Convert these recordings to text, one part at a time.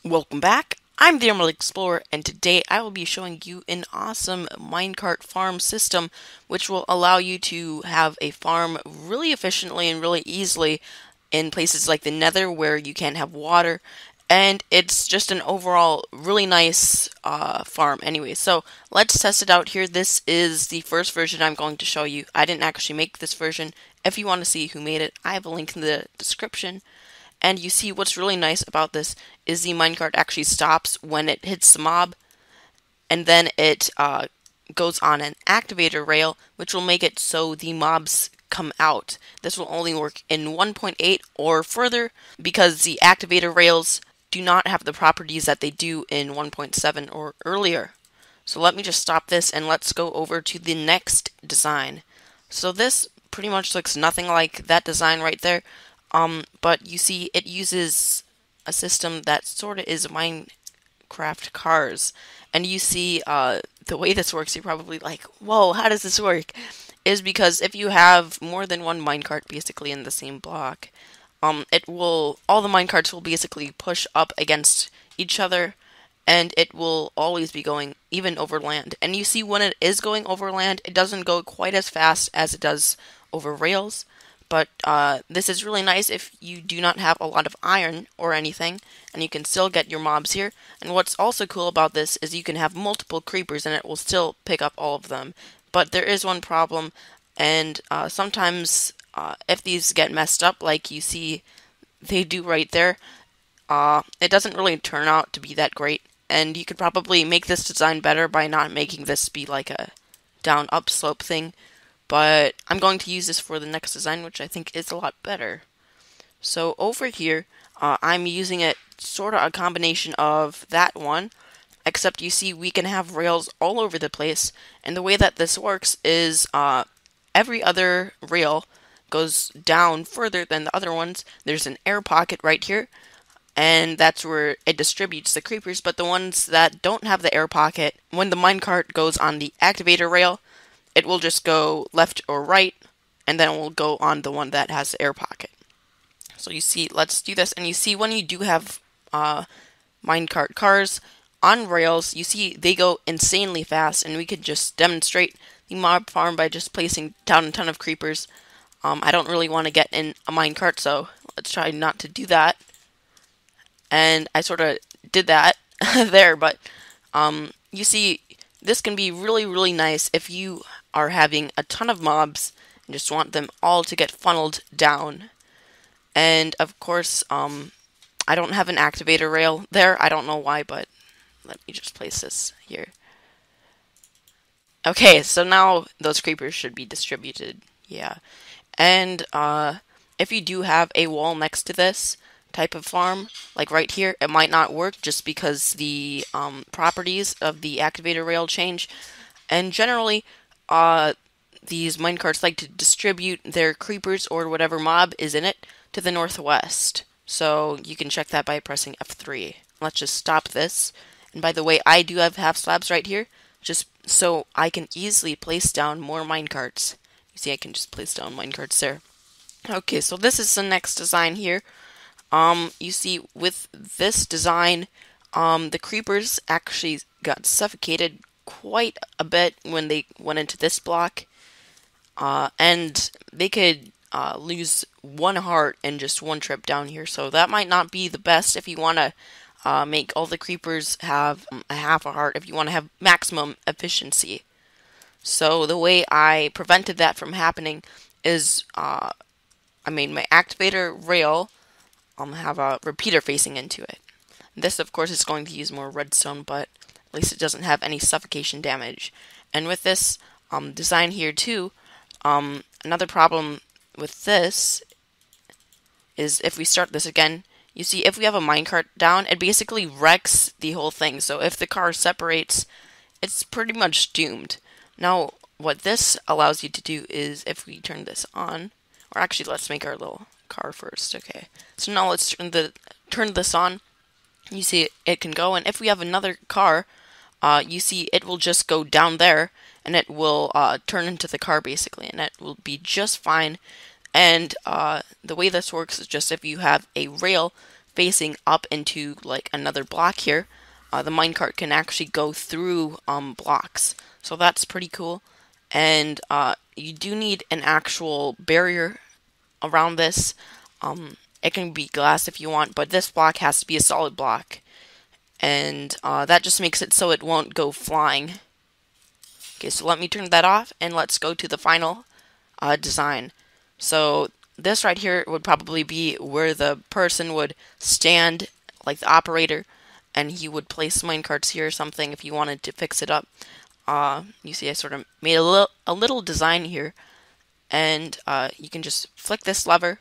Welcome back. I'm the Emerald Explorer, and today I will be showing you an awesome minecart farm system which will allow you to have a farm really efficiently and really easily in places like the nether where you can't have water. And it's just an overall really nice farm anyway. So let's test it out here. This is the first version I'm going to show you. I didn't actually make this version. If you want to see who made it, I have a link in the description. And you see what's really nice about this is the minecart actually stops when it hits the mob, and then it goes on an activator rail, which will make it so the mobs come out. This will only work in 1.8 or further because the activator rails do not have the properties that they do in 1.7 or earlier. So let me just stop this and let's go over to the next design. So this pretty much looks nothing like that design right there. But you see, it uses a system that sort of is Minecraft cars. And you see, the way this works, you're probably like, whoa, how does this work? Is because if you have more than one minecart basically in the same block, all the minecarts will basically push up against each other, and it will always be going even over land. And you see, when it is going over land, it doesn't go quite as fast as it does over rails. But this is really nice if you do not have a lot of iron or anything, and you can still get your mobs here. And what's also cool about this is you can have multiple creepers and it will still pick up all of them. But there is one problem, and sometimes if these get messed up, like you see they do right there, it doesn't really turn out to be that great. And you could probably make this design better by not making this be like a down upslope thing, but I'm going to use this for the next design, which I think is a lot better. So over here, I'm using it sort of a combination of that one, except you see we can have rails all over the place, and the way that this works is every other rail goes down further than the other ones. There's an air pocket right here, and that's where it distributes the creepers, but the ones that don't have the air pocket, when the minecart goes on the activator rail, it will just go left or right, and then it will go on the one that has the air pocket. So you see, let's do this, and you see when you do have minecart cars on rails, you see they go insanely fast, and we could just demonstrate the mob farm by just placing down a ton of creepers. I don't really want to get in a minecart, so let's try not to do that. And I sort of did that there, but you see, this can be really, really nice if you are having a ton of mobs and just want them all to get funneled down. And of course, I don't have an activator rail there. I don't know why, but let me just place this here. Okay, so now those creepers should be distributed. Yeah. And if you do have a wall next to this type of farm, like right here, it might not work just because the properties of the activator rail change. And generally, these minecarts like to distribute their creepers or whatever mob is in it to the northwest. So you can check that by pressing F3. Let's just stop this. And by the way, I do have half slabs right here, just so I can easily place down more minecarts. You see, I can just place down minecarts there. Okay, so this is the next design here. You see, with this design, the creepers actually got suffocated quite a bit when they went into this block, and they could lose one heart in just one trip down here. So that might not be the best if you want to make all the creepers have a half a heart if you want to have maximum efficiency. So the way I prevented that from happening is I made my activator rail have a repeater facing into it. This, of course, is going to use more redstone, but at least it doesn't have any suffocation damage. And with this design here too, another problem with this is if we start this again, you see if we have a minecart down, it basically wrecks the whole thing. So if the car separates, it's pretty much doomed. Now, what this allows you to do is if we turn this on, or actually let's make our little car first. Okay, so now let's turn this on. You see it can go, and if we have another car, you see it will just go down there, and it will turn into the car basically, and it will be just fine. And the way this works is just if you have a rail facing up into like another block here, the minecart can actually go through blocks. So that's pretty cool. And you do need an actual barrier around this. It can be glass if you want, but this block has to be a solid block. And that just makes it so it won't go flying. Okay, so let me turn that off, and let's go to the final design. So this right here would probably be where the person would stand, like the operator, and he would place minecarts here or something if you wanted to fix it up. You see I sort of made a little design here, and you can just flick this lever,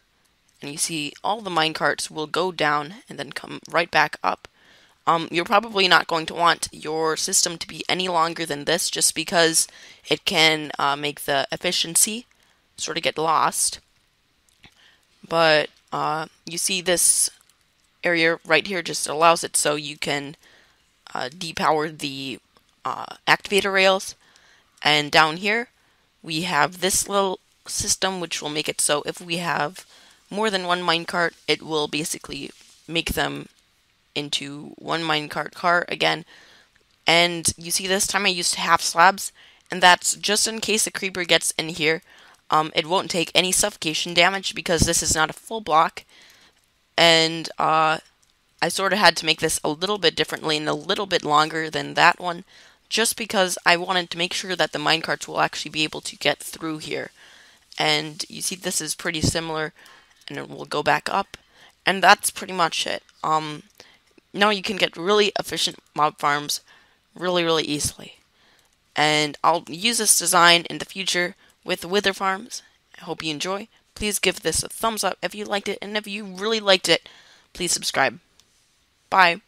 and you see all the minecarts will go down and then come right back up. You're probably not going to want your system to be any longer than this, just because it can make the efficiency sort of get lost. But you see this area right here just allows it so you can depower the activator rails. And down here we have this little system which will make it so if we have more than one minecart, it will basically make them into one minecart car again. And you see this time I used half slabs, and that's just in case a creeper gets in here. It won't take any suffocation damage because this is not a full block. And I sort of had to make this a little bit differently and a little bit longer than that one, just because I wanted to make sure that the minecarts will actually be able to get through here. And you see this is pretty similar, and it will go back up. And that's pretty much it. Now you can get really efficient mob farms really easily. And I'll use this design in the future with wither farms. I hope you enjoy. Please give this a thumbs up if you liked it, and if you really liked it, please subscribe. Bye.